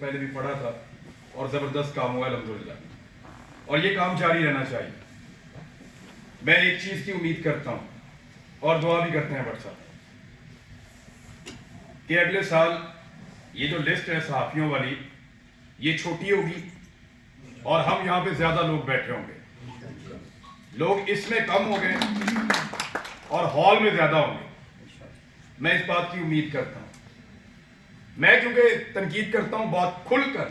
پہلے بھی پڑھا تھا اور زبردست کام ہوا الحمدللہ، اور یہ کام جاری رہنا چاہیے. میں ایک چیز کی امید کرتا ہوں اور دعا بھی کرتے ہیں بٹ صاحب کہ اگلے سال یہ جو لسٹ ہے صحافیوں والی یہ چھوٹی ہوگی اور ہم یہاں پہ زیادہ لوگ بیٹھے ہوں گے. لوگ اس میں کم ہو گئے اور ہال میں زیادہ ہوں گے. میں اس بات کی امید کرتا ہوں. میں کیونکہ تنقید کرتا ہوں بہت کھل کر،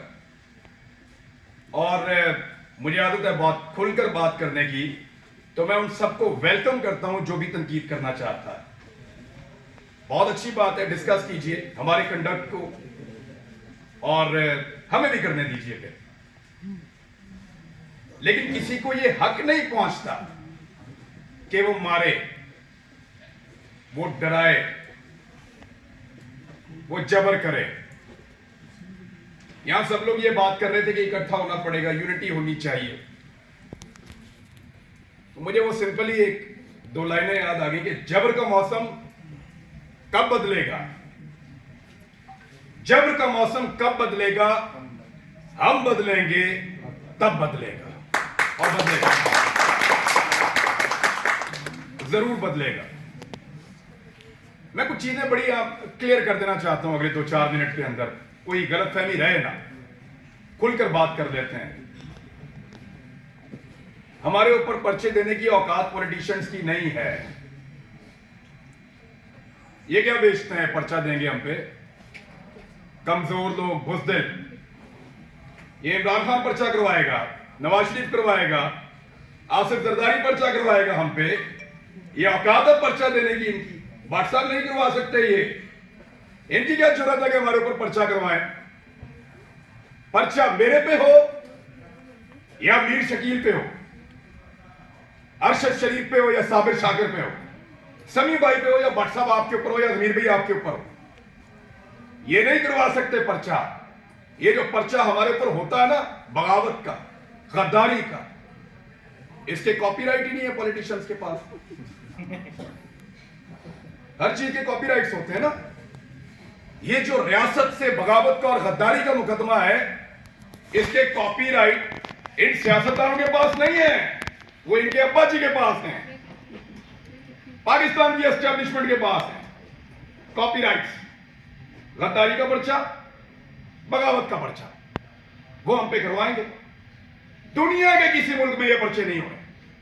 اور مجھے عادت ہے بہت کھل کر بات کرنے کی، تو میں ان سب کو ویلکم کرتا ہوں جو بھی تنقید کرنا چاہتا ہے. بہت اچھی بات ہے، ڈسکس کیجئے ہمارے کنڈکٹ کو اور ہمیں بھی کرنے دیجئے پھر. لیکن کسی کو یہ حق نہیں پہنچتا کہ وہ مارے، وہ ڈرائے، وہ جبر کرے. یہاں سب لوگ یہ بات کر رہے تھے کہ اکٹھا ہونا پڑے گا، یونٹی ہونی چاہیے. تو مجھے وہ سمپلی ایک دو لائنیں یاد آ گئی کہ جبر کا موسم کب بدلے گا، جبر کا موسم کب بدلے گا، ہم بدلیں گے تب بدلے گا، اور بدلے گا، ضرور بدلے گا. میں کچھ چیزیں بڑی کلیئر کر دینا چاہتا ہوں اگلے 2-4 منٹ کے اندر، کوئی غلط فہمی رہے نا، کھل کر بات کر لیتے ہیں. ہمارے اوپر پرچے دینے کی اوقات پولیٹیشنز کی نہیں ہے. یہ کیا بیچتے ہیں پرچہ دیں گے ہم پہ؟ کمزور لوگ، بزدل. یہ عمران خان پرچہ کروائے گا، نواز شریف کروائے گا، آصف زرداری پرچہ کروائے گا ہم پہ. یہ اوقات ہے پرچہ دینے کی ان کی. بٹ صاحب نہیں کروا سکتے. یہ ان کی کیا جرات ہے کہ ہمارے اوپر پرچہ کروائیں؟ پرچہ میرے پہ ہو یا میر شکیل پہ ہو، ارشد شریف پہ ہو یا صابر شاکر پہ ہو، سمیع بھائی پہ ہو یا بٹ صاحب آپ کے اوپر ہو یا ضمیر بھائی آپ کے اوپر ہو، یہ نہیں کروا سکتے پرچہ. یہ جو پرچہ ہمارے اوپر ہوتا ہے نا بغاوت کا، غداری کا، اس کے کاپی رائٹ ہی نہیں ہے پولیٹیشنز کے پاس. ہر چیز کے کاپی رائٹس ہوتے ہیں نا. یہ جو ریاست سے بغاوت کا اور غداری کا مقدمہ ہے، اس کے کاپی رائٹ ان سیاستدانوں کے پاس نہیں ہے، وہ ان کے ابا جی کے پاس ہیں، پاکستان کی اسٹیبلشمنٹ کے پاس ہیں کاپی رائٹس. غداری کا پرچہ، بغاوت کا پرچہ، وہ ہم پہ کروائیں گے. دنیا کے کسی ملک میں یہ پرچے نہیں ہوتے.